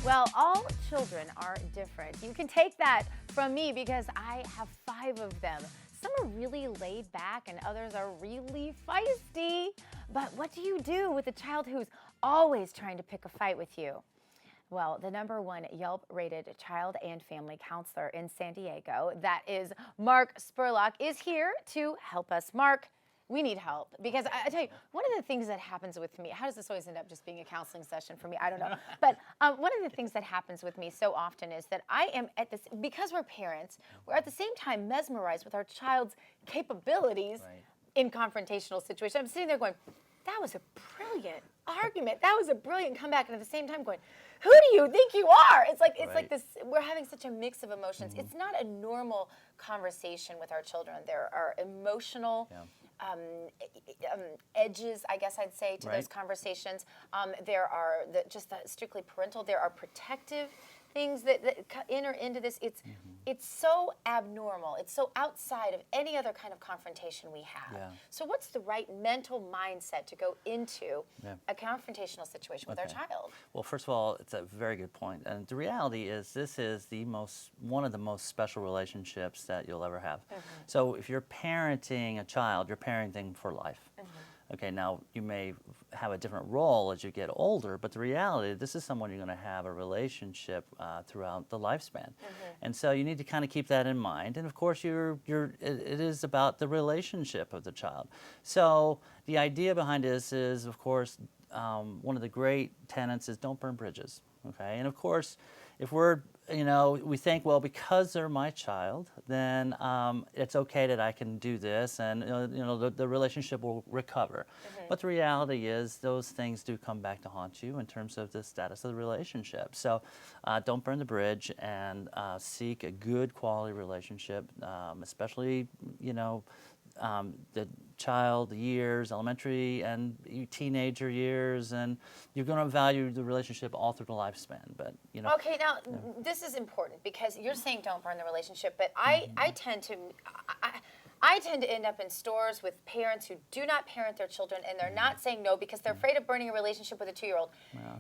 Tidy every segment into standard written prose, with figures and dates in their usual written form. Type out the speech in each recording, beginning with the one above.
Well, all children are different. You can take that from me because I have 5 of them. Some are really laid back and others are really feisty. But what do you do with a child who's always trying to pick a fight with you? Well, the #1 Yelp rated child and family counselor in San Diego, that is Mark Spurlock, is here to help us. Mark, we need help because I tell you, one of the things that happens with me, how does this always end up just being a counseling session for me? I don't know. But one of the things that happens with me so often is that I am at this, because we're parents, we're at the same time mesmerized with our child's capabilities in confrontational situations. I'm sitting there going, that was a brilliant argument. That was a brilliant comeback. And at the same time going, who do you think you are? It's like this, we're having such a mix of emotions. It's not a normal conversation with our children. There are emotional edges, I guess I'd say, to those conversations. There are just the strictly parental. There are protective things that enter into this. It's so abnormal. It's so outside of any other kind of confrontation we have. So what's the right mental mindset to go into a confrontational situation with our child? Well, first of all, it's a very good point. And the reality is this is one of the most special relationships that you'll ever have. So if you're parenting a child, you're parenting for life. Okay, now you may have a different role as you get older, but the reality, this is someone you're going to have a relationship throughout the lifespan. And so you need to kind of keep that in mind. And of course, it is about the relationship of the child. So the idea behind this is, of course, one of the great tenets is don't burn bridges. Okay, and of course, if we're, we think, well, because they're my child, then it's okay that I can do this, and the relationship will recover. But the reality is, those things do come back to haunt you in terms of the status of the relationship. So, don't burn the bridge, and seek a good quality relationship, especially the child years, elementary and teenager years, and you're going to value the relationship all through the lifespan. But Okay, now this is important because you're saying don't burn the relationship, but I tend to end up in stores with parents who do not parent their children, and they're not saying no because they're afraid of burning a relationship with a 2-year-old.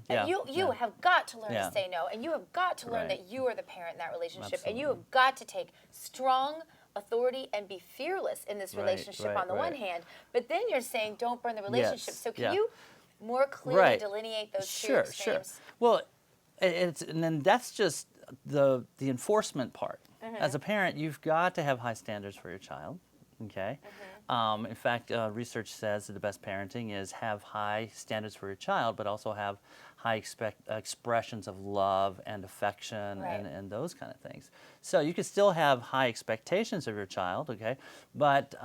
And you have got to learn to say no, and you have got to learn that you are the parent in that relationship, and you have got to take strong authority and be fearless in this relationship on the one hand, but then you're saying don't burn the relationship. So can you more clearly delineate those two extremes? Sure. Well, and then that's just the enforcement part. As a parent, you've got to have high standards for your child. Okay. In fact, research says that the best parenting is have high standards for your child, but also have high expressions of love and affection and those kind of things. So you can still have high expectations of your child, okay? But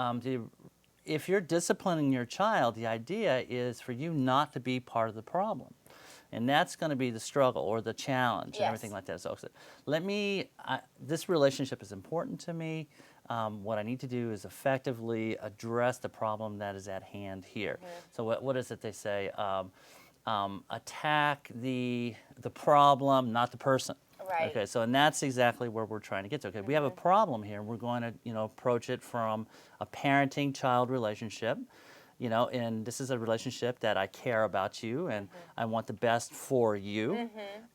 if you're disciplining your child, the idea is for you not to be part of the problem. And that's going to be the struggle or the challenge and everything like that. So this relationship is important to me. What I need to do is effectively address the problem that is at hand here. So what is it they say? Attack the problem, not the person. Okay, so and that's exactly where we're trying to get to. Okay, we have a problem here. We're going to approach it from a parenting-child relationship. And this is a relationship that I care about you and I want the best for you.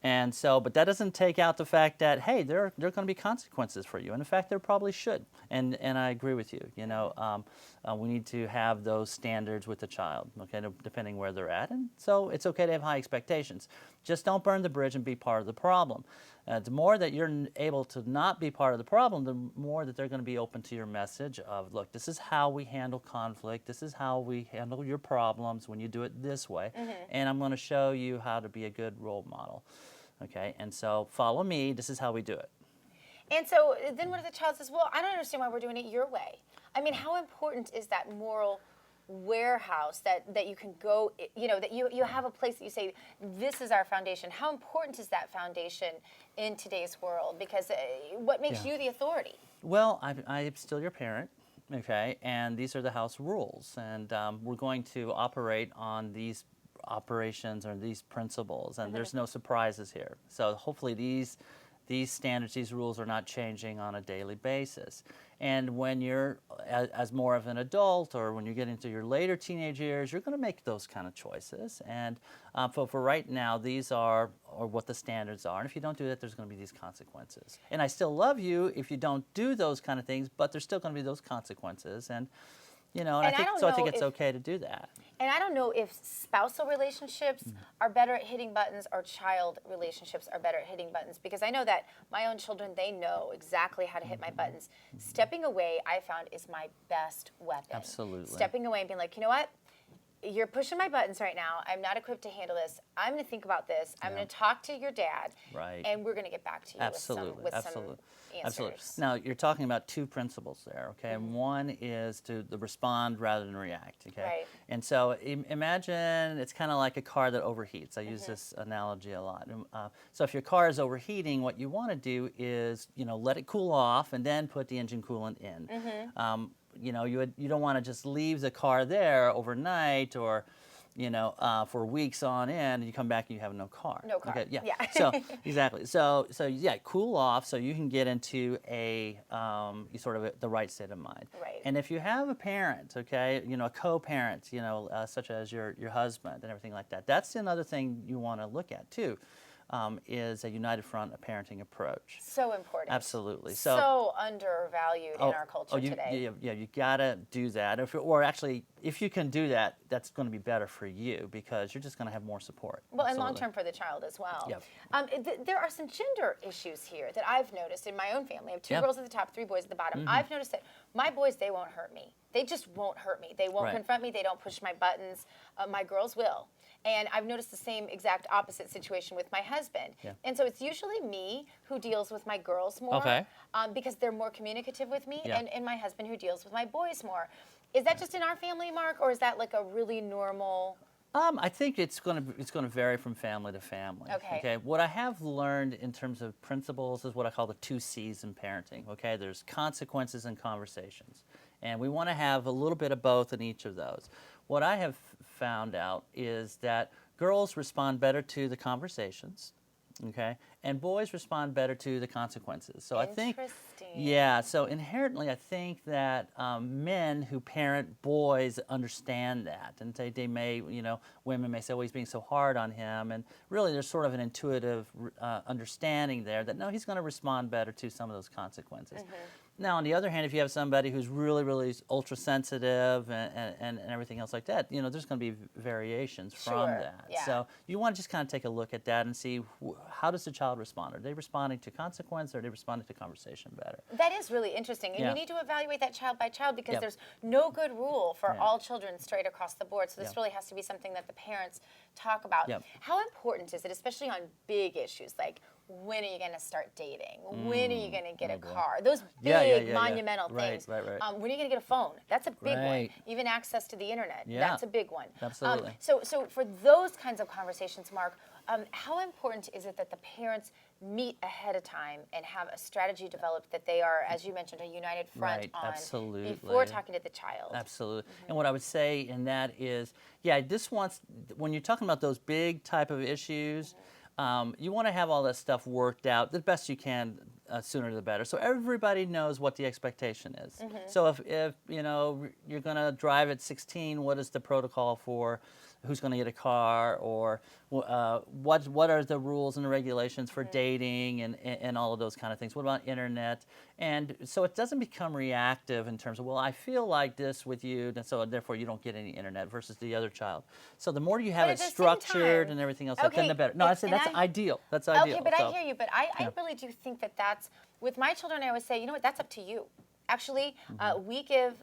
And so, but that doesn't take out the fact that, hey, there are going to be consequences for you. And in fact, there probably should. And I agree with you. We need to have those standards with the child, okay, depending where they're at. And so it's okay to have high expectations. Just don't burn the bridge and be part of the problem. The more that you're able to not be part of the problem, the more that they're going to be open to your message of, look, this is how we handle conflict. This is how we handle your problems when you do it this way. And I'm going to show you how to be a good role model. Okay, and so follow me. This is how we do it. And so then what if the child says, well, I don't understand why we're doing it your way? I mean, how important is that moral warehouse that you can go, that you have a place that you say, this is our foundation? How important is that foundation in today's world? Because what makes you the authority? Well, I'm still your parent, okay, and these are the house rules, and we're going to operate on these operations or these principles, and there's no surprises here. So hopefully these these standards, these rules are not changing on a daily basis. And when you're as more of an adult, or when you get into your later teenage years, you're going to make those kind of choices. And for right now, these are what the standards are. And if you don't do that, there's going to be these consequences. And I still love you if you don't do those kind of things, but there's still going to be those consequences. And I think it's okay to do that. And I don't know if spousal relationships are better at hitting buttons or child relationships are better at hitting buttons, because I know that my own children, they know exactly how to hit my buttons. Stepping away, I found, is my best weapon. Absolutely. Stepping away and being like, you know what? You're pushing my buttons right now. I'm not equipped to handle this. I'm going to think about this. I'm going to talk to your dad. Right. And we're going to get back to you with some answers. Absolutely. Now, you're talking about two principles there, okay? And one is to respond rather than react, okay? Right. And so imagine it's kind of like a car that overheats. I use this analogy a lot. So if your car is overheating, what you want to do is, let it cool off and then put the engine coolant in. You don't want to just leave the car there overnight, or for weeks on end, and you come back and you have no car. No car. Okay, yeah. So exactly. So cool off so you can get into the right state of mind. Right. And if you have a parent, okay, a co-parent, such as your husband and everything like that, that's another thing you want to look at too. Is a united front, a parenting approach. So important. Absolutely. So undervalued in our culture today. Yeah, you gotta do that. If you can do that, that's going to be better for you, because you're just going to have more support. Well, and long term for the child as well. Yep. There are some gender issues here that I've noticed in my own family. I have 2 girls at the top, 3 boys at the bottom. I've noticed that my boys, they won't hurt me. They just won't hurt me. They won't confront me. They don't push my buttons. My girls will. And I've noticed the same exact opposite situation with my husband. Yeah. And so it's usually me who deals with my girls more, because they're more communicative with me, and my husband who deals with my boys more. Is that just in our family, Mark, or is that like a really normal? I think it's going to vary from family to family. Okay. What I have learned in terms of principles is what I call the 2 C's in parenting. Okay. There's consequences and conversations, and we want to have a little bit of both in each of those. What I have found out is that girls respond better to the conversations, okay, and boys respond better to the consequences. So I think, so inherently I think that men who parent boys understand that, and they may, women may say, well, he's being so hard on him, and really there's sort of an intuitive understanding there that no, he's going to respond better to some of those consequences. Now, on the other hand, if you have somebody who's really, really ultra sensitive and everything else like that, there's going to be variations from that. Yeah. So you want to just kind of take a look at that and see how does the child respond? Are they responding to consequence, or are they responding to conversation better? That is really interesting. And you need to evaluate that child by child, because there's no good rule for all children straight across the board. So this really has to be something that the parents talk about. How important is it, especially on big issues like, when are you going to start dating? When are you going to get a car? Those big, monumental things. Right. When are you going to get a phone? That's a big one. Even access to the internet. That's a big one. Absolutely. So for those kinds of conversations, Mark, how important is it that the parents meet ahead of time and have a strategy developed that they are, as you mentioned, a united front on before talking to the child? Absolutely. And what I would say in that is, when you're talking about those big type of issues, you want to have all that stuff worked out the best you can, sooner the better, so everybody knows what the expectation is. So if you're going to drive at 16, what is the protocol for who's going to get a car, or what are the rules and regulations for dating and all of those kind of things? What about internet? And so it doesn't become reactive in terms of, well, I feel like this with you, and so therefore you don't get any internet versus the other child. So the more you have it structured and everything else, then the better. No, I said that's ideal. That's ideal. Okay, but I hear you. But I really do think that that's, with my children, I always say, you know what, that's up to you. Actually, we give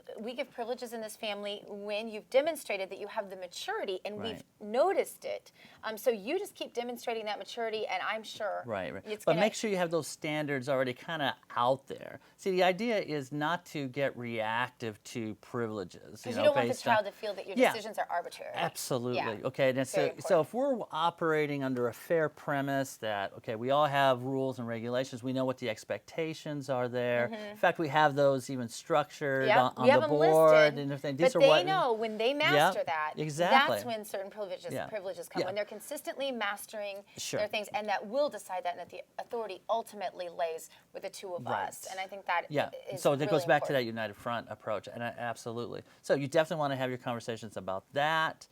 privileges in this family when you've demonstrated that you have the maturity, and we've noticed it. So you just keep demonstrating that maturity, and I'm sure. Right. But make sure you have those standards already kind of out there. See, the idea is not to get reactive to privileges. Because you don't want the child to feel that your decisions are arbitrary. Absolutely. Yeah. Okay. And so if we're operating under a fair premise that we all have rules and regulations, we know what the expectations are there. In fact, we have those those even structured Yep, on we have the them board listed, and everything. but These are they what, know when they master Yep, that, exactly. that's when certain privileges Yeah. come, Yeah. when they're consistently mastering Sure. their things, and that will decide that, and that the authority ultimately lays with the two of Right. us. And I think that Yeah, is so it really goes back to that important. united front approach, and absolutely. So you definitely want to have your conversations about that.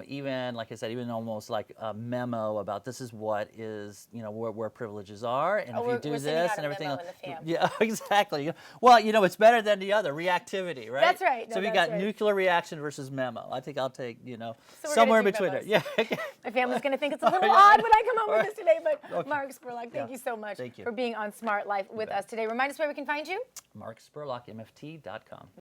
Even, like I said, even almost like a memo about this is what is, where privileges are, and if you do we're sending this out and a everything memo else. in the fam. Yeah, exactly. Well, it's better than the other, reactivity, right? That's right. No, So we that's got right. nuclear reaction versus memo. I think I'll take, we're somewhere in gonna do between there. memos. Yeah. My family's going to think it's a little Yeah. odd when I come home All with this today, but Okay. Mark Spurlock, thank Yeah. you so much Thank you. for being on Smart Life with bet. us today. Remind us where we can find you. Mark Spurlock, MFT.com.